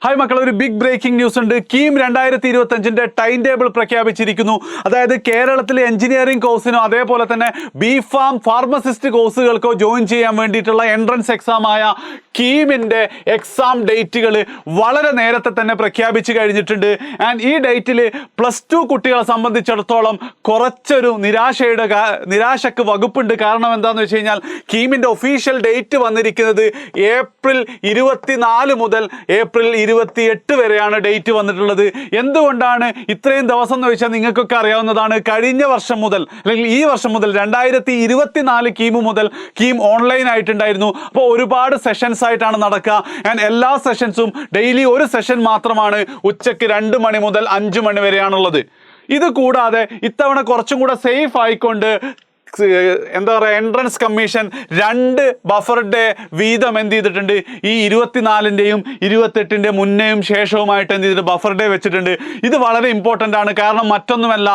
Hi മക്കളെ, ഒരു big breaking news ഉണ്ട്. കീം 2025 ടൈം ടേബിൾ പ്രഖ്യാപിച്ചിരിക്കുന്നു. അതായത് കേരളത്തിലെ എഞ്ചിനീയറിംഗ് കോഴ്സിനോ അതേപോലെ തന്നെ ബിഫാം ഫാർമസിസ്റ്റ് കോഴ്സുകൾക്കോ ജോയിൻ ചെയ്യാൻ വേണ്ടിയിട്ടുള്ള എൻട്രൻസ് എക്സാമായ കീമിൻ്റെ എക്സാം ഡേറ്റുകൾ വളരെ നേരത്തെ തന്നെ പ്രഖ്യാപിച്ച് കഴിഞ്ഞിട്ടുണ്ട്. ആൻഡ് ഈ ഡേറ്റിൽ +2 കുട്ടികളെ സംബന്ധിച്ചിടത്തോളം കുറച്ചൊരു നിരാശക്ക് വകുപ്പുണ്ട്. കാരണം എന്താണെന്ന് വെച്ച് കഴിഞ്ഞാൽ കീമിൻ്റെ ഒഫീഷ്യൽ ഡേറ്റ് വന്നിരിക്കുന്നത് ഏപ്രിൽ 24 മുതൽ ഏപ്രിൽ 28 വരെയാണ് ഡേറ്റ് വന്നിട്ടുള്ളത്. എന്തുകൊണ്ടാണ് ഇത്രയും ദിവസം എന്ന് വെച്ചാൽ നിങ്ങൾക്കൊക്കെ അറിയാവുന്നതാണ്. കഴിഞ്ഞ വർഷം മുതൽ അല്ലെങ്കിൽ ഈ വർഷം മുതൽ 2024 കീം മുതൽ കീം ഓൺലൈൻ ആയിട്ടുണ്ടായിരുന്നു. അപ്പോൾ ഒരുപാട് സെഷൻസ് ആയിട്ടാണ് നടക്കുക. ആൻഡ് എല്ലാ സെഷൻസും ഡെയിലി ഒരു സെഷൻ മാത്രമാണ് ഉച്ചയ്ക്ക് 2 മണി മുതൽ 5 മണി വരെയാണുള്ളത്. ഇത് കൂടാതെ ഇത്തവണ കുറച്ചും കൂടെ സേഫ് ആയിക്കൊണ്ട് എന്താ പറയുക, എൻട്രൻസ് കമ്മീഷൻ 2 ബഫർ ഡേ വീതം എന്ത് ചെയ്തിട്ടുണ്ട്, ഈ 24-ൻ്റെയും 28-ൻ്റെ മുന്നേയും ശേഷവുമായിട്ട് എന്ത് ചെയ്തിട്ട് ബഫർ ഡേ വെച്ചിട്ടുണ്ട്. ഇത് വളരെ ഇമ്പോർട്ടൻ്റ് ആണ്. കാരണം മറ്റൊന്നുമല്ല,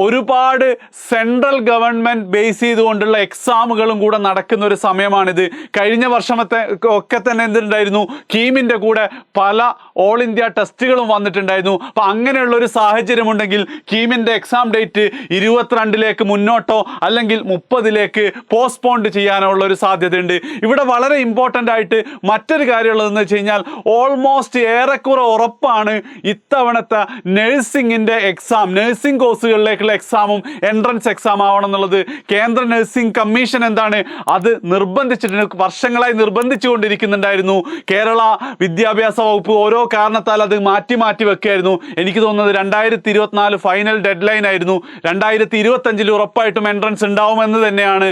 ഒരുപാട് സെൻട്രൽ ഗവൺമെൻറ് ബേസ് ചെയ്തുകൊണ്ടുള്ള എക്സാമുകളും കൂടെ നടക്കുന്ന ഒരു സമയമാണിത്. കഴിഞ്ഞ വർഷത്തെ ഒക്കെ തന്നെ എന്തുണ്ടായിരുന്നു, കീമിൻ്റെ കൂടെ പല ഓൾ ഇന്ത്യ ടെസ്റ്റുകളും വന്നിട്ടുണ്ടായിരുന്നു. അപ്പോൾ അങ്ങനെയുള്ളൊരു സാഹചര്യമുണ്ടെങ്കിൽ കീമിൻ്റെ എക്സാം ഡേറ്റ് 22-ലേക്ക് മുന്നോട്ടോ അല്ലെങ്കിൽ 30-ലേക്ക് പോസ്റ്റ്പോണ്ട് ചെയ്യാനുള്ള ഒരു സാധ്യതയുണ്ട്. ഇവിടെ വളരെ ഇമ്പോർട്ടൻ്റ് ആയിട്ട് മറ്റൊരു കാര്യമുള്ളതെന്ന് വെച്ച് കഴിഞ്ഞാൽ ഓൾമോസ്റ്റ് ഏറെക്കുറെ ഉറപ്പാണ് ഇത്തവണത്തെ നഴ്സിംഗിൻ്റെ എക്സാം, നഴ്സിംഗ് കോഴ്സുകളിലേക്ക് എക്സാമും എൻട്രൻസ് എക്സാം ആവണം എന്നുള്ളത് കേന്ദ്ര നഴ്സിംഗ് കമ്മീഷൻ എന്താണ് അത് നിർബന്ധിച്ചിട്ടുണ്ട്, വർഷങ്ങളായി നിർബന്ധിച്ചുകൊണ്ടിരിക്കുന്നുണ്ടായിരുന്നു. കേരള വിദ്യാഭ്യാസ വകുപ്പ് ഓരോ കാരണത്താൽ അത് മാറ്റി വെക്കുകയായിരുന്നു. എനിക്ക് തോന്നുന്നത് 2024 ഫൈനൽ ഡെഡ് ലൈൻ ആയിരുന്നു. 2025 ഉറപ്പായിട്ടും എൻട്രൻസ് ഉണ്ടാവുമെന്ന് തന്നെയാണ്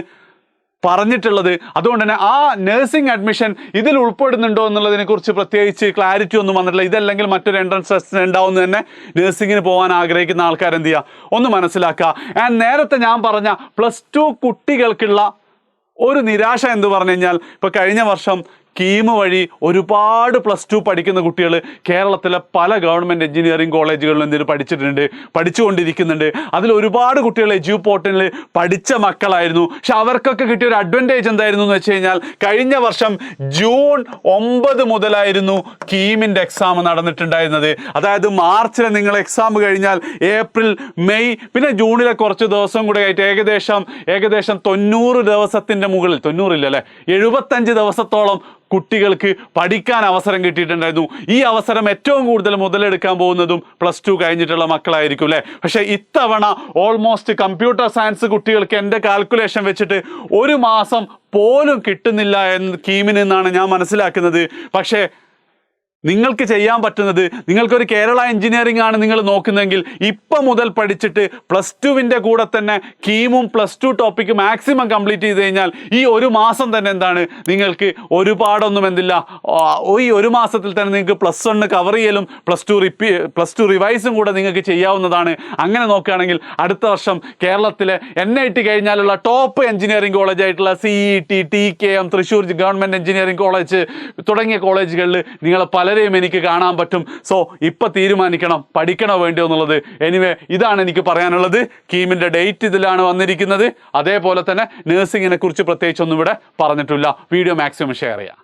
പറഞ്ഞിട്ടുള്ളത്. അതുകൊണ്ട് തന്നെ ആ നഴ്സിംഗ് അഡ്മിഷൻ ഇതിൽ ഉൾപ്പെടുന്നുണ്ടോ എന്നുള്ളതിനെ കുറിച്ച് പ്രത്യേകിച്ച് ക്ലാരിറ്റി ഒന്നും വന്നിട്ടില്ല. ഇതല്ലെങ്കിൽ മറ്റൊരു എൻട്രൻസ് ടെസ്റ്റ് ഉണ്ടാവുമെന്ന് തന്നെ നഴ്സിംഗിന് പോകാൻ ആഗ്രഹിക്കുന്ന ആൾക്കാർ എന്ത് ചെയ്യുക, ഒന്ന് മനസ്സിലാക്കുക. ആൻഡ് നേരത്തെ ഞാൻ പറഞ്ഞ +2 കുട്ടികൾക്കുള്ള ഒരു നിരാശ എന്ന് പറഞ്ഞു കഴിഞ്ഞാൽ, ഇപ്പോൾ കഴിഞ്ഞ വർഷം കീം വഴി ഒരുപാട് +2 പഠിക്കുന്ന കുട്ടികൾ കേരളത്തിലെ പല ഗവൺമെൻറ് എഞ്ചിനീയറിംഗ് കോളേജുകളിലും എന്തെങ്കിലും പഠിച്ചുകൊണ്ടിരിക്കുന്നുണ്ട്. അതിൽ ഒരുപാട് കുട്ടികൾ എഡ്യൂപോർട്ടിൽ പഠിച്ച മക്കളായിരുന്നു. പക്ഷെ അവർക്കൊക്കെ കിട്ടിയ ഒരു അഡ്വാൻറ്റേജ് എന്തായിരുന്നു എന്ന് വെച്ച് കഴിഞ്ഞാൽ, കഴിഞ്ഞ വർഷം ജൂൺ 9 മുതലായിരുന്നു കീമിൻ്റെ എക്സാം നടന്നിട്ടുണ്ടായിരുന്നത്. അതായത് മാർച്ചിൽ നിങ്ങൾ എക്സാം കഴിഞ്ഞാൽ ഏപ്രിൽ, മെയ്, പിന്നെ ജൂണിലെ കുറച്ച് ദിവസം കൂടെ ആയിട്ട് ഏകദേശം 90 ദിവസത്തിൻ്റെ മുകളിൽ, 90 ഇല്ലല്ലേ, 75 ദിവസത്തോളം കുട്ടികൾക്ക് പഠിക്കാൻ അവസരം കിട്ടിയിട്ടുണ്ടായിരുന്നു. ഈ അവസരം ഏറ്റവും കൂടുതൽ മുതലെടുക്കാൻ പോകുന്നതും +2 കഴിഞ്ഞിട്ടുള്ള മക്കളായിരിക്കും അല്ലേ. പക്ഷേ ഇത്തവണ ഓൾമോസ്റ്റ് കമ്പ്യൂട്ടർ സയൻസ് കുട്ടികൾക്ക് എൻ്റെ കാൽക്കുലേഷൻ വെച്ചിട്ട് 1 മാസം പോലും കിട്ടുന്നില്ല എന്ന് കീമിൽ നിന്നാണ് ഞാൻ മനസ്സിലാക്കുന്നത്. പക്ഷേ നിങ്ങൾക്ക് ചെയ്യാൻ പറ്റുന്നത്, നിങ്ങൾക്കൊരു കേരള എഞ്ചിനീയറിംഗ് ആണ് നിങ്ങൾ നോക്കുന്നതെങ്കിൽ ഇപ്പം മുതൽ പഠിച്ചിട്ട് +2-ൻ്റെ കൂടെ തന്നെ കീമും +2 ടോപ്പിക്ക് മാക്സിമം കംപ്ലീറ്റ് ചെയ്ത് കഴിഞ്ഞാൽ ഈ 1 മാസം തന്നെ എന്താണ്, നിങ്ങൾക്ക് ഒരുപാടൊന്നും എന്തില്ല, ഈ 1 മാസത്തിൽ തന്നെ നിങ്ങൾക്ക് +1 കവർ ചെയ്യലും +2 റിവൈസും കൂടെ നിങ്ങൾക്ക് ചെയ്യാവുന്നതാണ്. അങ്ങനെ നോക്കുകയാണെങ്കിൽ അടുത്ത വർഷം കേരളത്തിലെ NIT കഴിഞ്ഞാലുള്ള ടോപ്പ് എഞ്ചിനീയറിംഗ് കോളേജായിട്ടുള്ള CET, TKM, Thrissur government engineering college തുടങ്ങിയ കോളേജുകളിൽ നിങ്ങൾ പലരെയും എനിക്ക് കാണാൻ പറ്റും. സോ ഇപ്പം തീരുമാനിക്കണം, പഠിക്കണോ വേണ്ടിയോ എന്നുള്ളത്. എനിവേ, ഇതാണ് എനിക്ക് പറയാനുള്ളത്. കീമിൻ്റെ ഡേറ്റ് ഇതിലാണ് വന്നിരിക്കുന്നത്. അതേപോലെ തന്നെ നഴ്സിംഗിനെ കുറിച്ച് പ്രത്യേകിച്ചൊന്നും ഇവിടെ പറഞ്ഞിട്ടില്ല. വീഡിയോ മാക്സിമം ഷെയർ ചെയ്യാം.